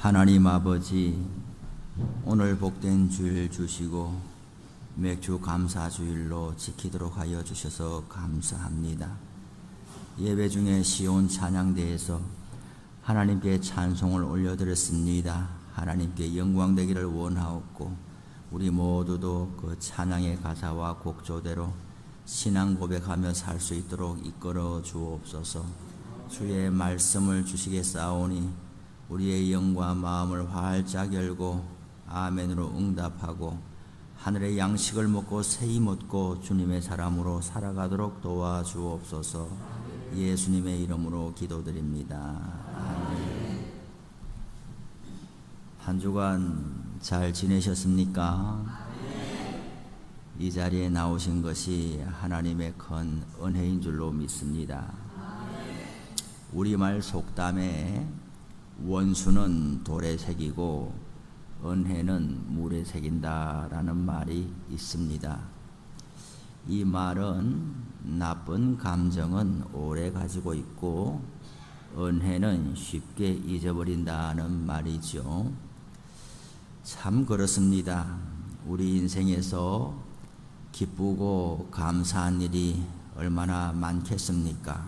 하나님 아버지, 오늘 복된 주일 주시고 맥주 감사주일로 지키도록 하여 주셔서 감사합니다. 예배 중에 시온 찬양대에서 하나님께 찬송을 올려드렸습니다. 하나님께 영광되기를 원하옵고 우리 모두도 그 찬양의 가사와 곡조대로 신앙 고백하며 살 수 있도록 이끌어 주옵소서. 주의 말씀을 주시겠사오니 우리의 영과 마음을 활짝 열고 아멘으로 응답하고 하늘의 양식을 먹고 새 힘 얻고 주님의 사람으로 살아가도록 도와주옵소서. 예수님의 이름으로 기도드립니다. 아멘. 한 주간 잘 지내셨습니까? 이 자리에 나오신 것이 하나님의 큰 은혜인 줄로 믿습니다. 우리말 속담에 원수는 돌에 새기고 은혜는 물에 새긴다라는 말이 있습니다. 이 말은 나쁜 감정은 오래 가지고 있고 은혜는 쉽게 잊어버린다는 말이죠. 참 그렇습니다. 우리 인생에서 기쁘고 감사한 일이 얼마나 많겠습니까?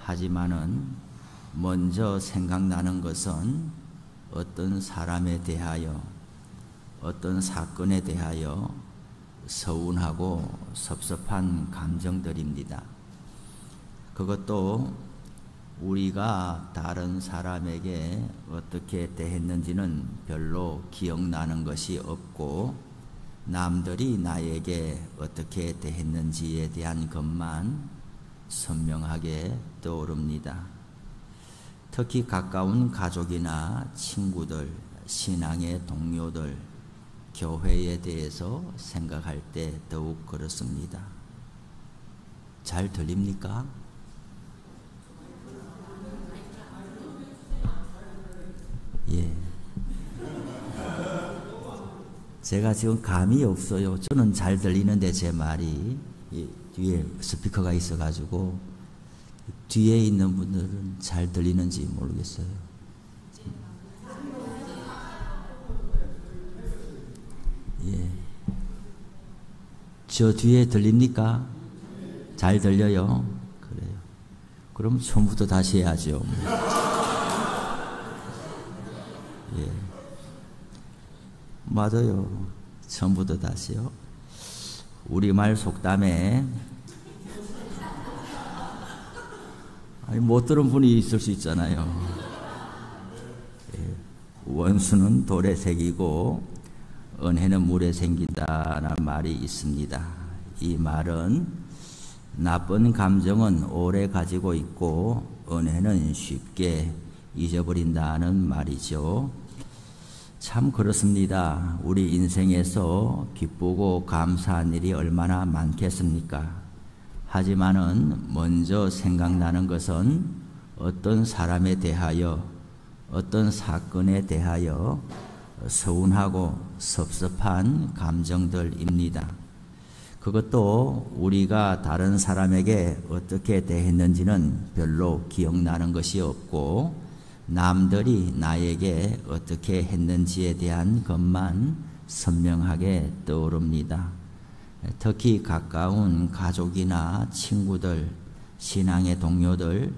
하지만은 먼저 생각나는 것은 어떤 사람에 대하여, 어떤 사건에 대하여 서운하고 섭섭한 감정들입니다. 그것도 우리가 다른 사람에게 어떻게 대했는지는 별로 기억나는 것이 없고 남들이 나에게 어떻게 대했는지에 대한 것만 선명하게 떠오릅니다. 특히 가까운 가족이나 친구들, 신앙의 동료들, 교회에 대해서 생각할 때 더욱 그렇습니다. 잘 들립니까? 예. 제가 지금 감이 없어요. 저는 잘 들리는데 제 말이 뒤에 스피커가 있어가지고 뒤에 있는 분들은 잘 들리는지 모르겠어요. 예. 저 뒤에 들립니까? 잘 들려요? 그래요. 그럼 처음부터 다시 해야죠. 예. 맞아요. 처음부터 다시요. 우리말 속담에 못 들은 분이 있을 수 있잖아요. 예. 원수는 돌에 새기고 은혜는 물에 생긴다는 말이 있습니다. 이 말은 나쁜 감정은 오래 가지고 있고 은혜는 쉽게 잊어버린다는 말이죠. 참 그렇습니다. 우리 인생에서 기쁘고 감사한 일이 얼마나 많겠습니까? 하지만은 먼저 생각나는 것은 어떤 사람에 대하여, 어떤 사건에 대하여 서운하고 섭섭한 감정들입니다. 그것도 우리가 다른 사람에게 어떻게 대했는지는 별로 기억나는 것이 없고 남들이 나에게 어떻게 했는지에 대한 것만 선명하게 떠오릅니다. 특히 가까운 가족이나 친구들, 신앙의 동료들,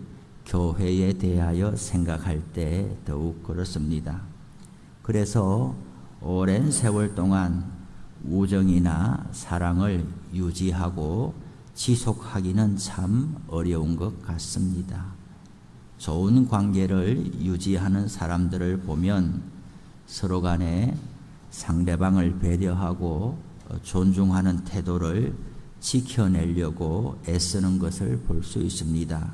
교회에 대하여 생각할 때 더욱 그렇습니다. 그래서 오랜 세월 동안 우정이나 사랑을 유지하고 지속하기는 참 어려운 것 같습니다. 좋은 관계를 유지하는 사람들을 보면 서로 간에 상대방을 배려하고 존중하는 태도를 지켜내려고 애쓰는 것을 볼 수 있습니다.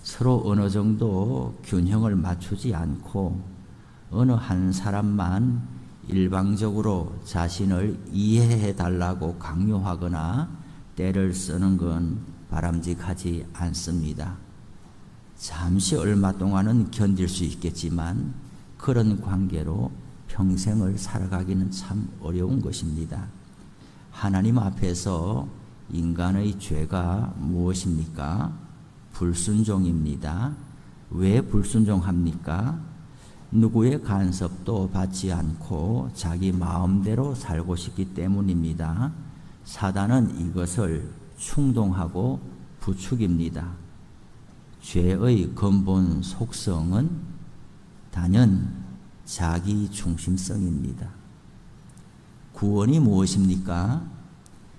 서로 어느 정도 균형을 맞추지 않고 어느 한 사람만 일방적으로 자신을 이해해 달라고 강요하거나 때를 쓰는 건 바람직하지 않습니다. 잠시 얼마 동안은 견딜 수 있겠지만 그런 관계로 평생을 살아가기는 참 어려운 것입니다. 하나님 앞에서 인간의 죄가 무엇입니까? 불순종입니다. 왜 불순종합니까? 누구의 간섭도 받지 않고 자기 마음대로 살고 싶기 때문입니다. 사단은 이것을 충동하고 부추깁니다. 죄의 근본 속성은 단연 자기 중심성입니다. 구원이 무엇입니까?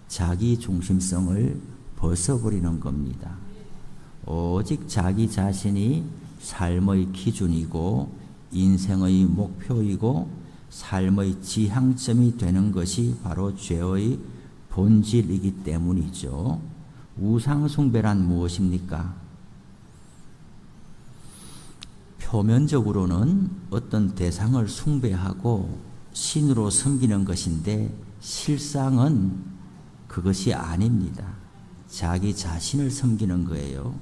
자기 중심성을 벗어버리는 겁니다. 오직 자기 자신이 삶의 기준이고 인생의 목표이고 삶의 지향점이 되는 것이 바로 죄의 본질이기 때문이죠. 우상숭배란 무엇입니까? 표면적으로는 어떤 대상을 숭배하고 신으로 섬기는 것인데 실상은 그것이 아닙니다. 자기 자신을 섬기는 거예요.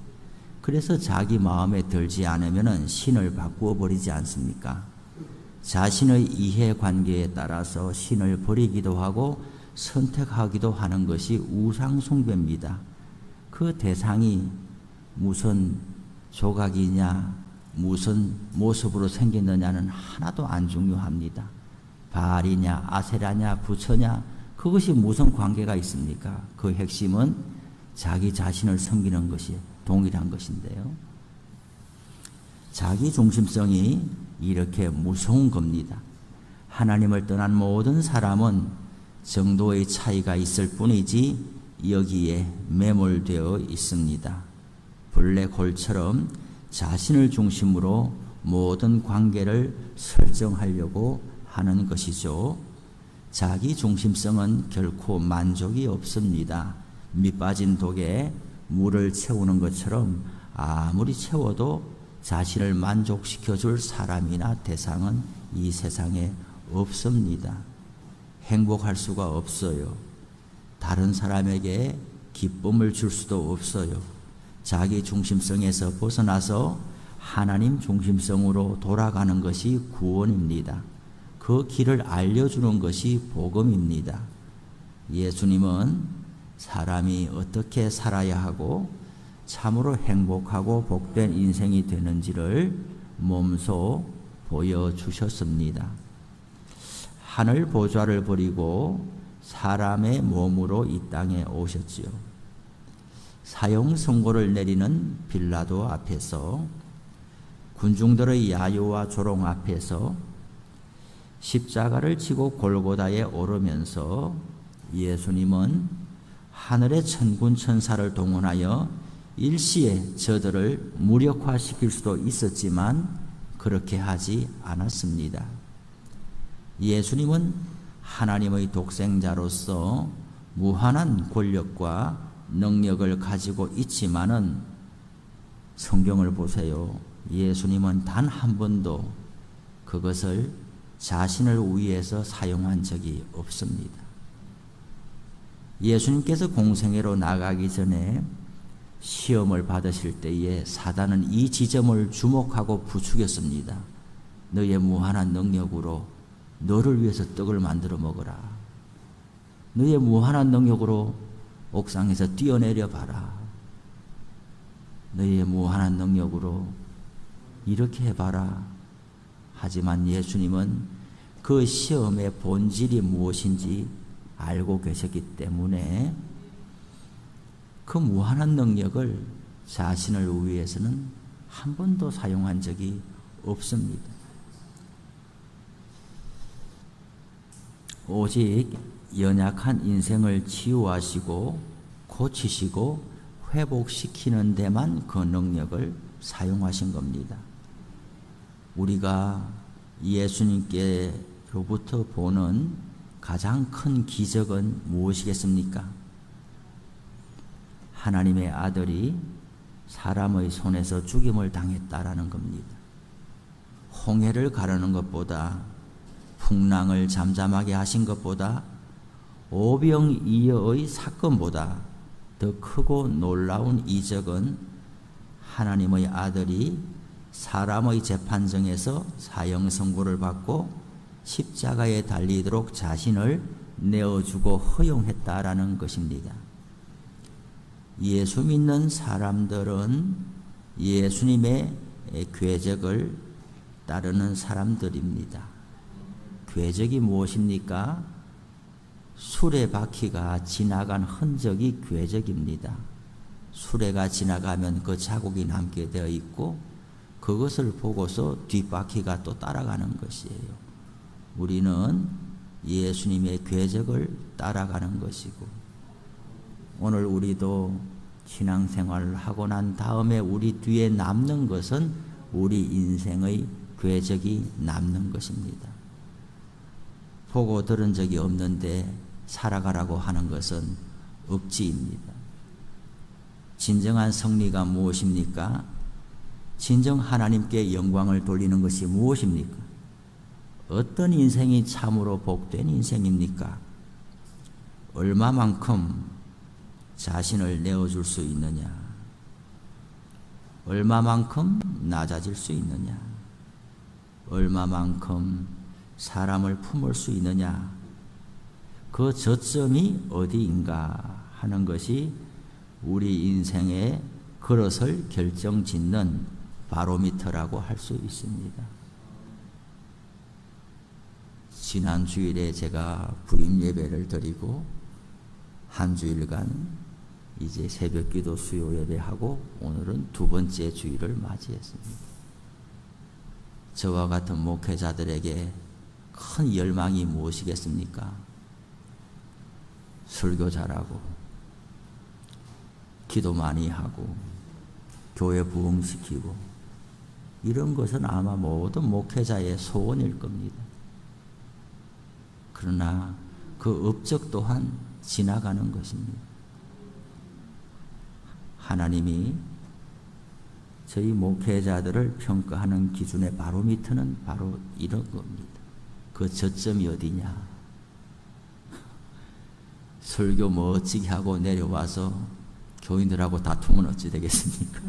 그래서 자기 마음에 들지 않으면 신을 바꾸어 버리지 않습니까? 자신의 이해관계에 따라서 신을 버리기도 하고 선택하기도 하는 것이 우상숭배입니다. 그 대상이 무슨 조각이냐, 무슨 모습으로 생겼느냐는 하나도 안 중요합니다. 바알이냐, 아세라냐, 부처냐, 그것이 무슨 관계가 있습니까? 그 핵심은 자기 자신을 섬기는 것이 동일한 것인데요. 자기 중심성이 이렇게 무서운 겁니다. 하나님을 떠난 모든 사람은 정도의 차이가 있을 뿐이지 여기에 매몰되어 있습니다. 블랙홀처럼 자신을 중심으로 모든 관계를 설정하려고 하는 것이죠. 자기 중심성은 결코 만족이 없습니다. 밑빠진 독에 물을 채우는 것처럼 아무리 채워도 자신을 만족시켜줄 사람이나 대상은 이 세상에 없습니다. 행복할 수가 없어요. 다른 사람에게 기쁨을 줄 수도 없어요. 자기 중심성에서 벗어나서 하나님 중심성으로 돌아가는 것이 구원입니다. 그 길을 알려주는 것이 복음입니다. 예수님은 사람이 어떻게 살아야 하고 참으로 행복하고 복된 인생이 되는지를 몸소 보여주셨습니다. 하늘 보좌를 버리고 사람의 몸으로 이 땅에 오셨지요. 사형 선고를 내리는 빌라도 앞에서, 군중들의 야유와 조롱 앞에서 십자가를 지고 골고다에 오르면서 예수님은 하늘의 천군 천사를 동원하여 일시에 저들을 무력화시킬 수도 있었지만 그렇게 하지 않았습니다. 예수님은 하나님의 독생자로서 무한한 권력과 능력을 가지고 있지만은 성경을 보세요. 예수님은 단 한 번도 그것을 자신을 위해서 사용한 적이 없습니다. 예수님께서 공생애로 나가기 전에 시험을 받으실 때에 사단은 이 지점을 주목하고 부추겼습니다. 너의 무한한 능력으로 너를 위해서 떡을 만들어 먹어라. 너의 무한한 능력으로 옥상에서 뛰어내려 봐라. 너의 무한한 능력으로 이렇게 해봐라. 하지만 예수님은 그 시험의 본질이 무엇인지 알고 계셨기 때문에 그 무한한 능력을 자신을 위해서는 한 번도 사용한 적이 없습니다. 오직 연약한 인생을 치유하시고 고치시고 회복시키는 데만 그 능력을 사용하신 겁니다. 우리가 예수님께로부터 보는 가장 큰 기적은 무엇이겠습니까? 하나님의 아들이 사람의 손에서 죽임을 당했다라는 겁니다. 홍해를 가르는 것보다, 풍랑을 잠잠하게 하신 것보다, 오병이어의 사건보다 더 크고 놀라운 이적은 하나님의 아들이 사람의 재판정에서 사형 선고를 받고 십자가에 달리도록 자신을 내어주고 허용했다라는 것입니다. 예수 믿는 사람들은 예수님의 궤적을 따르는 사람들입니다. 궤적이 무엇입니까? 수레바퀴가 지나간 흔적이 궤적입니다. 수레가 지나가면 그 자국이 남게 되어 있고 그것을 보고서 뒷바퀴가 또 따라가는 것이에요. 우리는 예수님의 궤적을 따라가는 것이고, 오늘 우리도 신앙생활을 하고 난 다음에 우리 뒤에 남는 것은 우리 인생의 궤적이 남는 것입니다. 보고 들은 적이 없는데 살아가라고 하는 것은 억지입니다. 진정한 승리가 무엇입니까? 진정 하나님께 영광을 돌리는 것이 무엇입니까? 어떤 인생이 참으로 복된 인생입니까? 얼마만큼 자신을 내어줄 수 있느냐? 얼마만큼 낮아질 수 있느냐? 얼마만큼 사람을 품을 수 있느냐? 그 저점이 어디인가 하는 것이 우리 인생의 그릇을 결정짓는 바로미터라고 할 수 있습니다. 지난 주일에 제가 부임 예배를 드리고 한 주일간 이제 새벽기도 수요 예배하고 오늘은 두 번째 주일을 맞이했습니다. 저와 같은 목회자들에게 큰 열망이 무엇이겠습니까? 설교 잘하고 기도 많이 하고 교회 부흥시키고 이런 것은 아마 모든 목회자의 소원일 겁니다. 그러나 그 업적 또한 지나가는 것입니다. 하나님이 저희 목회자들을 평가하는 기준의 바로미터는 바로 이런 겁니다. 그 저점이 어디냐? 설교 멋지게 하고 내려와서 교인들하고 다투면 어찌 되겠습니까?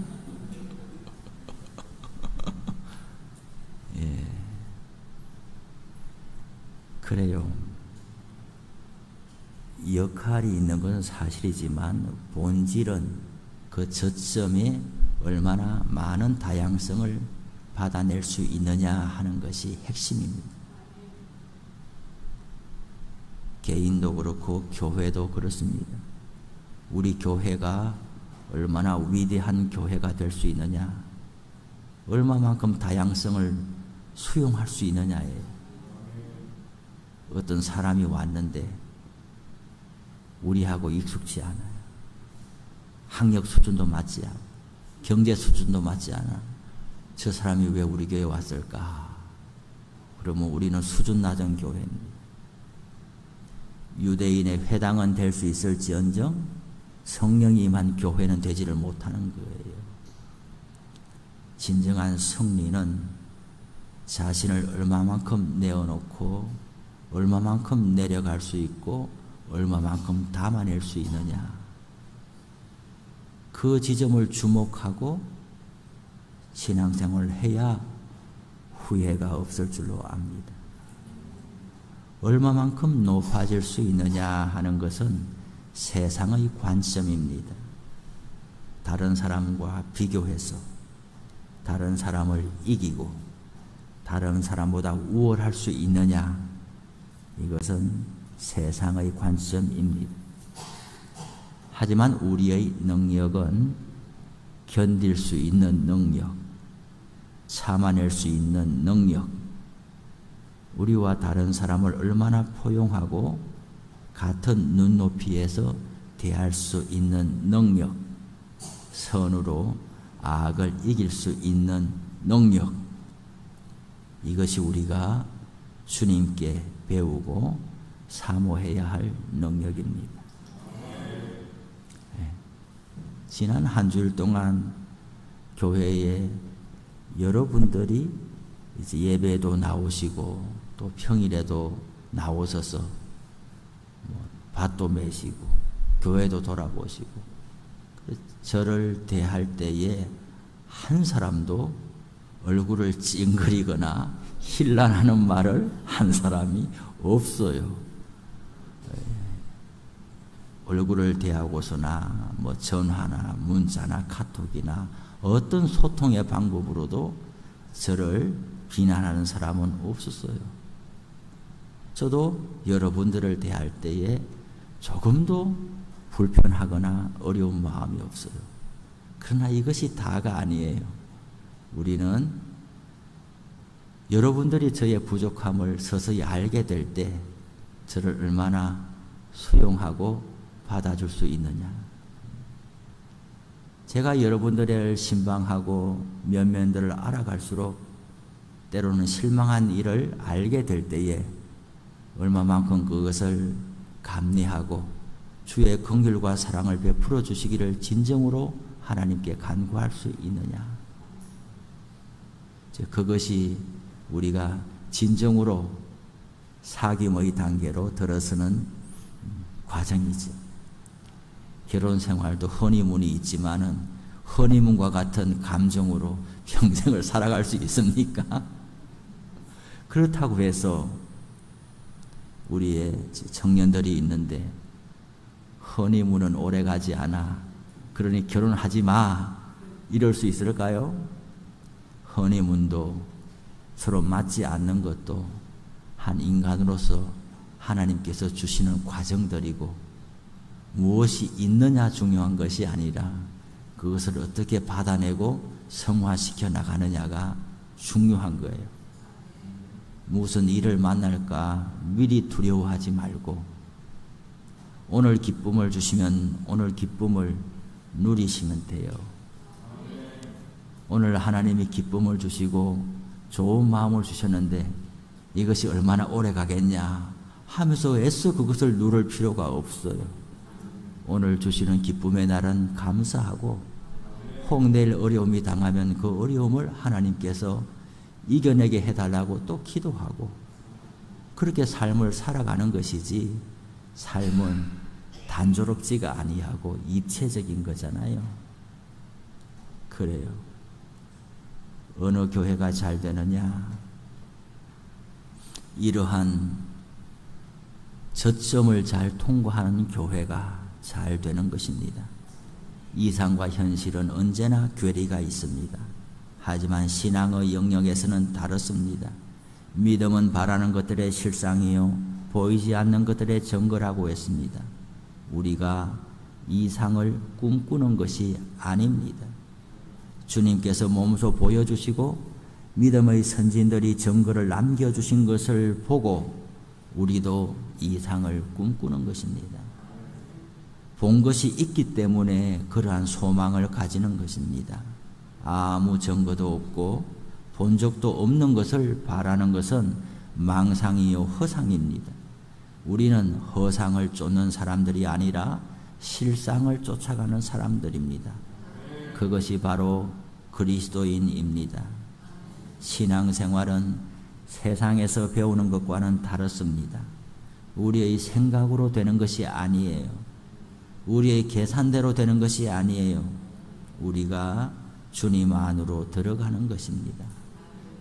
예. 그래요. 역할이 있는 것은 사실이지만 본질은 그 저점에 얼마나 많은 다양성을 받아낼 수 있느냐 하는 것이 핵심입니다. 개인도 그렇고 교회도 그렇습니다. 우리 교회가 얼마나 위대한 교회가 될 수 있느냐, 얼마만큼 다양성을 수용할 수 있느냐에 어떤 사람이 왔는데 우리하고 익숙치 않아요. 학력 수준도 맞지 않아. 경제 수준도 맞지 않아. 저 사람이 왜 우리 교회에 왔을까? 그러면 우리는 수준 낮은 교회입니다. 유대인의 회당은 될 수 있을지언정 성령이 임한 교회는 되지를 못하는 거예요. 진정한 승리는 자신을 얼마만큼 내어놓고 얼마만큼 내려갈 수 있고 얼마만큼 담아낼 수 있느냐, 그 지점을 주목하고 신앙생활을 해야 후회가 없을 줄로 압니다. 얼마만큼 높아질 수 있느냐 하는 것은 세상의 관점입니다. 다른 사람과 비교해서 다른 사람을 이기고 다른 사람보다 우월할 수 있느냐, 이것은 세상의 관점입니다. 하지만 우리의 능력은 견딜 수 있는 능력, 참아낼 수 있는 능력, 우리와 다른 사람을 얼마나 포용하고 같은 눈높이에서 대할 수 있는 능력, 선으로 악을 이길 수 있는 능력, 이것이 우리가 주님께 배우고 사모해야 할 능력입니다. 지난 한 주일 동안 교회에 여러분들이 이제 예배에도 나오시고 또 평일에도 나오셔서 밭도 매시고 교회도 돌아보시고, 저를 대할 때에 한 사람도 얼굴을 찡그리거나 힐난하는 말을 한 사람이 없어요. 얼굴을 대하고서나 전화나 문자나 카톡이나 어떤 소통의 방법으로도 저를 비난하는 사람은 없었어요. 저도 여러분들을 대할 때에 조금도 불편하거나 어려운 마음이 없어요. 그러나 이것이 다가 아니에요. 우리는 여러분들이 저의 부족함을 서서히 알게 될 때 저를 얼마나 수용하고 받아줄 수 있느냐. 제가 여러분들을 신방하고 면면들을 알아갈수록 때로는 실망한 일을 알게 될 때에 얼마만큼 그것을 감내하고 주의 긍휼과 사랑을 베풀어 주시기를 진정으로 하나님께 간구할 수 있느냐. 그것이 우리가 진정으로 사귐의 단계로 들어서는 과정이죠. 결혼 생활도 허니문이 있지만은 허니문과 같은 감정으로 평생을 살아갈 수 있습니까? 그렇다고 해서 우리의 청년들이 있는데 허니문은 오래가지 않아. 그러니 결혼하지 마. 이럴 수 있을까요? 허니문도 서로 맞지 않는 것도 한 인간으로서 하나님께서 주시는 과정들이고 무엇이 있느냐 중요한 것이 아니라 그것을 어떻게 받아내고 성화시켜 나가느냐가 중요한 거예요. 무슨 일을 만날까 미리 두려워하지 말고 오늘 기쁨을 주시면 오늘 기쁨을 누리시면 돼요. 오늘 하나님이 기쁨을 주시고 좋은 마음을 주셨는데 이것이 얼마나 오래 가겠냐 하면서 애써 그것을 누릴 필요가 없어요. 오늘 주시는 기쁨의 날은 감사하고 혹 내일 어려움이 당하면 그 어려움을 하나님께서 이겨내게 해달라고 또 기도하고 그렇게 삶을 살아가는 것이지 삶은 단조롭지가 아니하고 입체적인 거잖아요. 그래요. 어느 교회가 잘 되느냐? 이러한 저점을 잘 통과하는 교회가 잘 되는 것입니다. 이상과 현실은 언제나 괴리가 있습니다. 하지만 신앙의 영역에서는 다릅니다. 믿음은 바라는 것들의 실상이요 보이지 않는 것들의 증거라고 했습니다. 우리가 이상을 꿈꾸는 것이 아닙니다. 주님께서 몸소 보여주시고 믿음의 선진들이 증거를 남겨주신 것을 보고 우리도 이상을 꿈꾸는 것입니다. 본 것이 있기 때문에 그러한 소망을 가지는 것입니다. 아무 증거도 없고 본 적도 없는 것을 바라는 것은 망상이요 허상입니다. 우리는 허상을 쫓는 사람들이 아니라 실상을 쫓아가는 사람들입니다. 그것이 바로 그리스도인입니다. 신앙생활은 세상에서 배우는 것과는 다릅니다. 우리의 생각으로 되는 것이 아니에요. 우리의 계산대로 되는 것이 아니에요. 우리가 주님 안으로 들어가는 것입니다.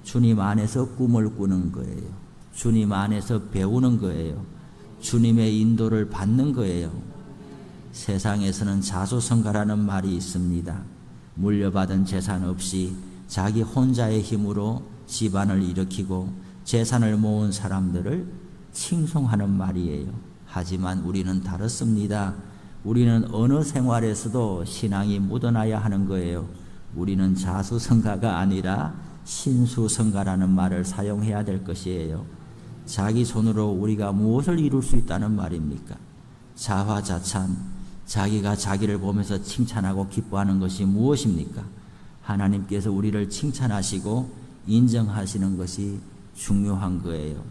주님 안에서 꿈을 꾸는 거예요. 주님 안에서 배우는 거예요. 주님의 인도를 받는 거예요. 세상에서는 자수성가라는 말이 있습니다. 물려받은 재산 없이 자기 혼자의 힘으로 집안을 일으키고 재산을 모은 사람들을 칭송하는 말이에요. 하지만 우리는 다릅니다. 우리는 어느 생활에서도 신앙이 묻어나야 하는 거예요. 우리는 자수성가가 아니라 신수성가라는 말을 사용해야 될 것이에요. 자기 손으로 우리가 무엇을 이룰 수 있다는 말입니까? 자화자찬, 자기가 자기를 보면서 칭찬하고 기뻐하는 것이 무엇입니까? 하나님께서 우리를 칭찬하시고 인정하시는 것이 중요한 거예요.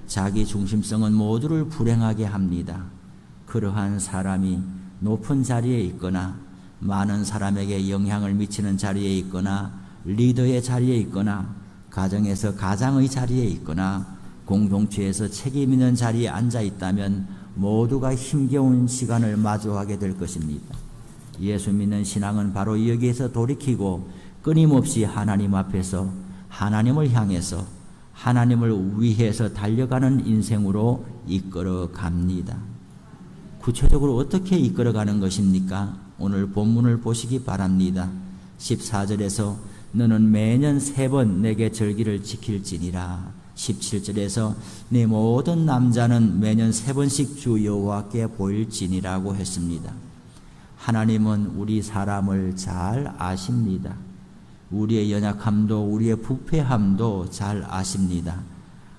자기 중심성은 모두를 불행하게 합니다. 그러한 사람이 높은 자리에 있거나 많은 사람에게 영향을 미치는 자리에 있거나 리더의 자리에 있거나 가정에서 가장의 자리에 있거나 공동체에서 책임 있는 자리에 앉아 있다면 모두가 힘겨운 시간을 마주하게 될 것입니다. 예수 믿는 신앙은 바로 여기에서 돌이키고 끊임없이 하나님 앞에서 하나님을 향해서 하나님을 위해서 달려가는 인생으로 이끌어 갑니다. 구체적으로 어떻게 이끌어가는 것입니까? 오늘 본문을 보시기 바랍니다. 14절에서 너는 매년 3번 내게 절기를 지킬지니라. 17절에서 네 모든 남자는 매년 3번씩 주 여호와께 보일지니라고 했습니다. 하나님은 우리 사람을 잘 아십니다. 우리의 연약함도 우리의 부패함도 잘 아십니다.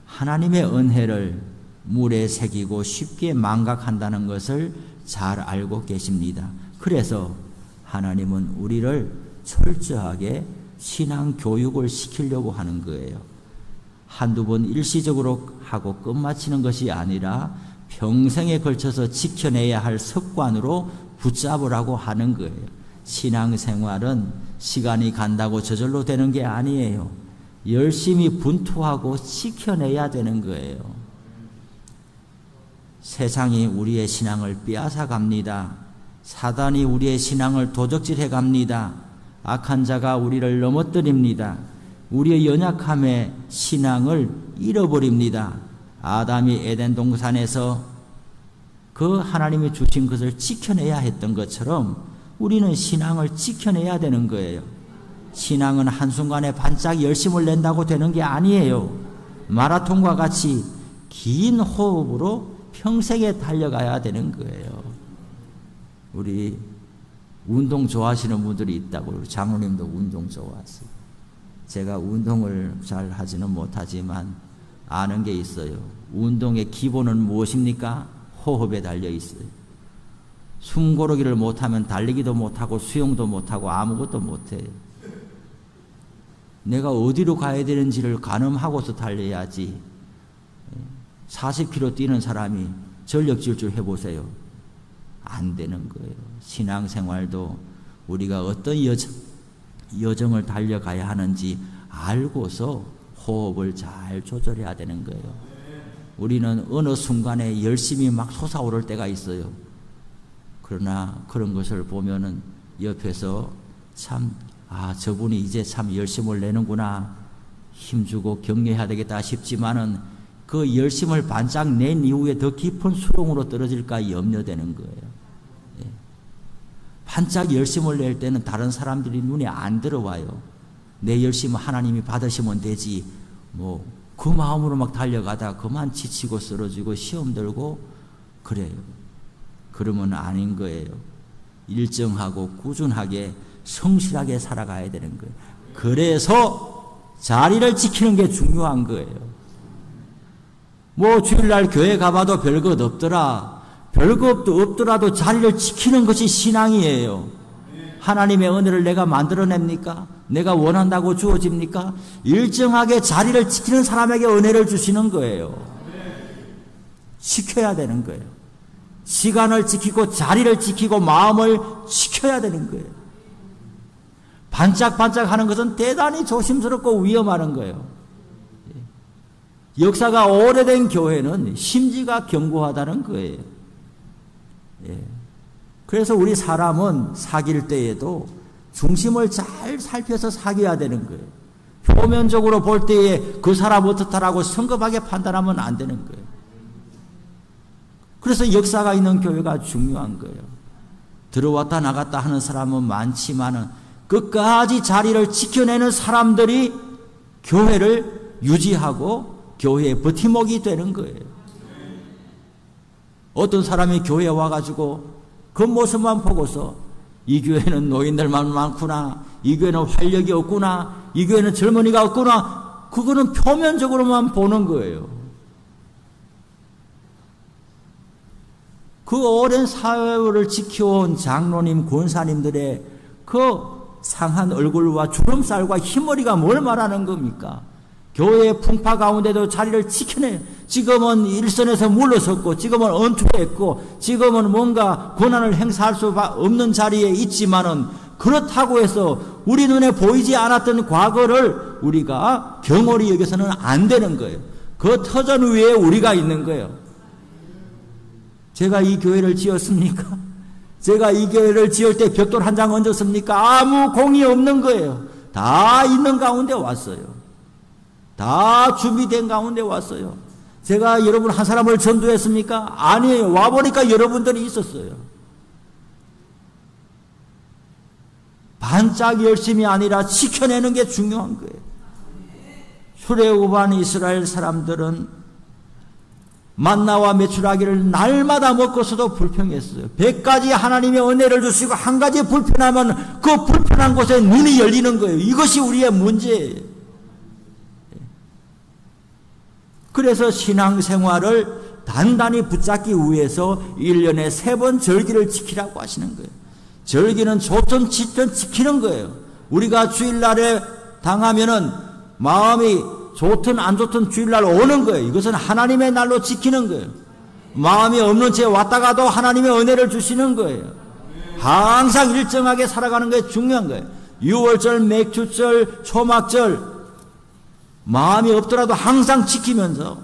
하나님의 은혜를 물에 새기고 쉽게 망각한다는 것을 잘 알고 계십니다. 그래서 하나님은 우리를 철저하게 신앙 교육을 시키려고 하는 거예요. 한두 번 일시적으로 하고 끝마치는 것이 아니라 평생에 걸쳐서 지켜내야 할 습관으로 붙잡으라고 하는 거예요. 신앙생활은 시간이 간다고 저절로 되는 게 아니에요. 열심히 분투하고 지켜내야 되는 거예요. 세상이 우리의 신앙을 빼앗아 갑니다. 사단이 우리의 신앙을 도적질해 갑니다. 악한 자가 우리를 넘어뜨립니다. 우리의 연약함에 신앙을 잃어버립니다. 아담이 에덴 동산에서 그 하나님이 주신 것을 지켜내야 했던 것처럼 우리는 신앙을 지켜내야 되는 거예요. 신앙은 한순간에 반짝 열심을 낸다고 되는 게 아니에요. 마라톤과 같이 긴 호흡으로 평생에 달려가야 되는 거예요. 우리 운동 좋아하시는 분들이 있다고. 우리 장로님도 운동 좋아하세요. 제가 운동을 잘 하지는 못하지만 아는 게 있어요. 운동의 기본은 무엇입니까? 호흡에 달려 있어요. 숨 고르기를 못하면 달리기도 못하고 수영도 못하고 아무것도 못해요. 내가 어디로 가야 되는지를 가늠하고서 달려야지. 40km 뛰는 사람이 전력질주 해보세요. 안 되는 거예요. 신앙생활도 우리가 어떤 여정을 달려가야 하는지 알고서 호흡을 잘 조절해야 되는 거예요. 우리는 어느 순간에 열심히 막 솟아오를 때가 있어요. 그러나 그런 것을 보면은 옆에서 참, 저분이 이제 참 열심을 내는구나, 힘주고 격려해야 되겠다 싶지만은 그 열심을 반짝 낸 이후에 더 깊은 수렁으로 떨어질까 염려되는 거예요. 반짝 열심을 낼 때는 다른 사람들이 눈에 안 들어와요. 내 열심은 하나님이 받으시면 되지. 그 마음으로 막 달려가다 그만 지치고 쓰러지고 시험 들고 그래요. 그러면 아닌 거예요. 일정하고 꾸준하게 성실하게 살아가야 되는 거예요. 그래서 자리를 지키는 게 중요한 거예요. 주일날 교회 가봐도 별것 없더라. 별것 없더라도 자리를 지키는 것이 신앙이에요. 하나님의 은혜를 내가 만들어냅니까? 내가 원한다고 주어집니까? 일정하게 자리를 지키는 사람에게 은혜를 주시는 거예요. 지켜야 되는 거예요. 시간을 지키고 자리를 지키고 마음을 지켜야 되는 거예요. 반짝반짝하는 것은 대단히 조심스럽고 위험한 거예요. 역사가 오래된 교회는 심지가 견고하다는 거예요. 그래서 우리 사람은 사귈 때에도 중심을 잘 살펴서 사귀어야 되는 거예요. 표면적으로 볼 때에 그 사람 어떻다라고 성급하게 판단하면 안 되는 거예요. 그래서 역사가 있는 교회가 중요한 거예요. 들어왔다 나갔다 하는 사람은 많지만은 끝까지 자리를 지켜내는 사람들이 교회를 유지하고 교회의 버팀목이 되는 거예요. 어떤 사람이 교회에 와가지고 그 모습만 보고서 이 교회는 노인들만 많구나, 이 교회는 활력이 없구나, 이 교회는 젊은이가 없구나, 그거는 표면적으로만 보는 거예요. 그 오랜 사회를 지켜온 장로님, 권사님들의 그 상한 얼굴과 주름살과 흰머리가 뭘 말하는 겁니까? 교회의 풍파 가운데도 자리를 지켜내. 지금은 일선에서 물러섰고, 지금은 은퇴했고, 지금은 뭔가 권한을 행사할 수 없는 자리에 있지만은, 그렇다고 해서 우리 눈에 보이지 않았던 과거를 우리가 경홀히 여겨서는 안 되는 거예요. 그 터전 위에 우리가 있는 거예요. 제가 이 교회를 지었습니까? 제가 이 교회를 지을 때 벽돌 한 장 얹었습니까? 아무 공이 없는 거예요. 다 있는 가운데 왔어요. 다 준비된 가운데 왔어요. 제가 여러분 한 사람을 전도했습니까? 아니에요. 와보니까 여러분들이 있었어요. 반짝 열심이 아니라 지켜내는 게 중요한 거예요. 출애굽한 이스라엘 사람들은 만나와 메추라기를 날마다 먹고서도 불평했어요. 100가지 하나님의 은혜를 주시고 한 가지 불편하면 그 불편한 곳에 눈이 열리는 거예요. 이것이 우리의 문제예요. 그래서 신앙생활을 단단히 붙잡기 위해서 1년에 3번 절기를 지키라고 하시는 거예요. 절기는 좋든 지든 지키는 거예요. 우리가 주일날에 당하면은 마음이 좋든 안 좋든 주일날 오는 거예요. 이것은 하나님의 날로 지키는 거예요. 마음이 없는 채 왔다가도 하나님의 은혜를 주시는 거예요. 항상 일정하게 살아가는 게 중요한 거예요. 유월절, 맥주절, 초막절 마음이 없더라도 항상 지키면서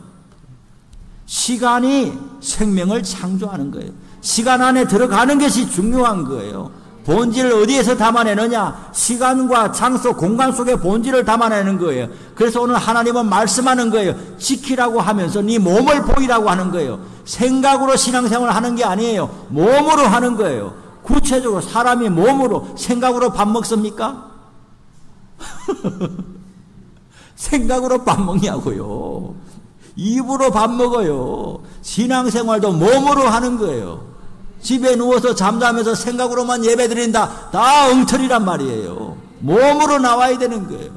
시간이 생명을 창조하는 거예요. 시간 안에 들어가는 것이 중요한 거예요. 본질을 어디에서 담아내느냐? 시간과 장소, 공간 속에 본질을 담아내는 거예요. 그래서 오늘 하나님은 말씀하는 거예요. 지키라고 하면서 네 몸을 보이라고 하는 거예요. 생각으로 신앙생활을 하는 게 아니에요. 몸으로 하는 거예요. 구체적으로 사람이 몸으로, 생각으로 밥 먹습니까? 생각으로 밥 먹냐고요. 입으로 밥 먹어요. 신앙생활도 몸으로 하는 거예요. 집에 누워서 잠자면서 생각으로만 예배드린다. 다 엉터리란 말이에요. 몸으로 나와야 되는 거예요.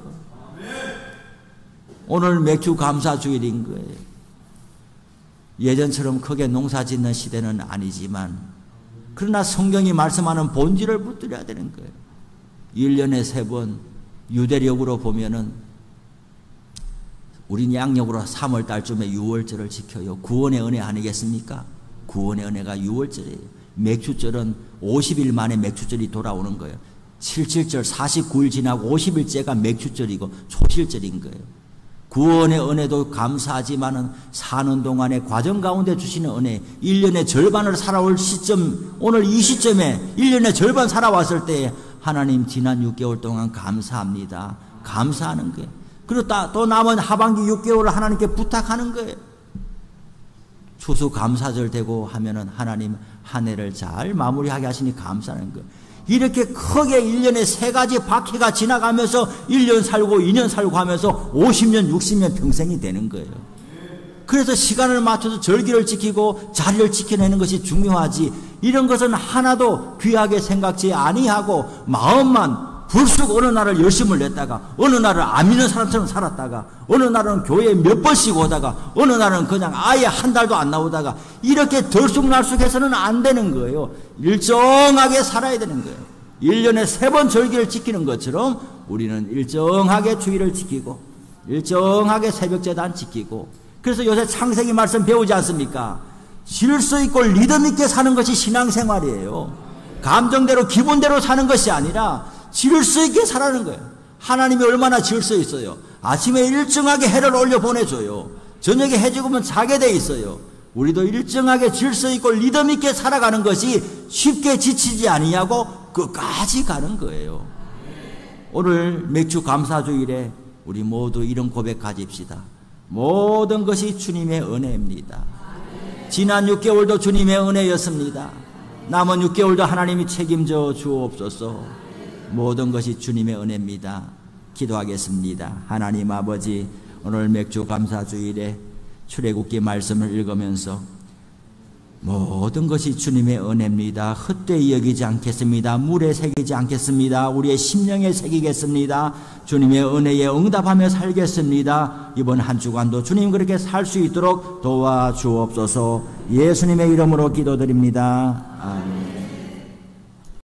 오늘 맥주 감사 주일인 거예요. 예전처럼 크게 농사 짓는 시대는 아니지만 그러나 성경이 말씀하는 본질을 붙들어야 되는 거예요. 1년에 3번 유대력으로 보면은 우린 양력으로 3월 달쯤에 유월절을 지켜요. 구원의 은혜 아니겠습니까? 구원의 은혜가 유월절이에요. 맥주절은 50일 만에 맥주절이 돌아오는 거예요. 77절 49일 지나고 50일째가 맥주절이고 초실절인 거예요. 구원의 은혜도 감사하지만은 사는 동안의 과정 가운데 주시는 은혜, 1년의 절반을 살아올 시점, 오늘 이 시점에 1년의 절반 살아왔을 때 하나님 지난 6개월 동안 감사합니다. 감사하는 거예요. 그리고 또 남은 하반기 6개월을 하나님께 부탁하는 거예요. 추수감사절 되고 하면은 하나님 한 해를 잘 마무리하게 하시니 감사하는 거예요. 이렇게 크게 1년에 3가지 바퀴가 지나가면서 1년 살고 2년 살고 하면서 50년 60년 평생이 되는 거예요. 그래서 시간을 맞춰서 절기를 지키고 자리를 지켜내는 것이 중요하지, 이런 것은 하나도 귀하게 생각지 아니하고 마음만 불쑥 어느 날을 열심을 냈다가 어느 날을 안 믿는 사람처럼 살았다가 어느 날은 교회에 몇 번씩 오다가 어느 날은 그냥 아예 한 달도 안 나오다가 이렇게 들쑥날쑥해서는 안 되는 거예요. 일정하게 살아야 되는 거예요. 1년에 3번 절기를 지키는 것처럼 우리는 일정하게 주일을 지키고 일정하게 새벽제단 지키고, 그래서 요새 창세기 말씀 배우지 않습니까? 질서 있고 리듬 있게 사는 것이 신앙생활이에요. 감정대로 기분대로 사는 것이 아니라 질서 있게 살아가는 거예요. 하나님이 얼마나 질서 있어요. 아침에 일정하게 해를 올려 보내줘요. 저녁에 해 죽으면 자게 돼 있어요. 우리도 일정하게 질서 있고 리듬 있게 살아가는 것이 쉽게 지치지 아니하고 끝까지 가는 거예요. 오늘 맥주 감사주일에 우리 모두 이런 고백 가집시다. 모든 것이 주님의 은혜입니다. 지난 6개월도 주님의 은혜였습니다. 남은 6개월도 하나님이 책임져 주옵소서. 모든 것이 주님의 은혜입니다. 기도하겠습니다. 하나님 아버지, 오늘 맥주 감사주일에 출애굽기 말씀을 읽으면서 모든 것이 주님의 은혜입니다. 헛되이 여기지 않겠습니다. 물에 새기지 않겠습니다. 우리의 심령에 새기겠습니다. 주님의 은혜에 응답하며 살겠습니다. 이번 한 주간도 주님 그렇게 살 수 있도록 도와주옵소서. 예수님의 이름으로 기도드립니다. 아멘.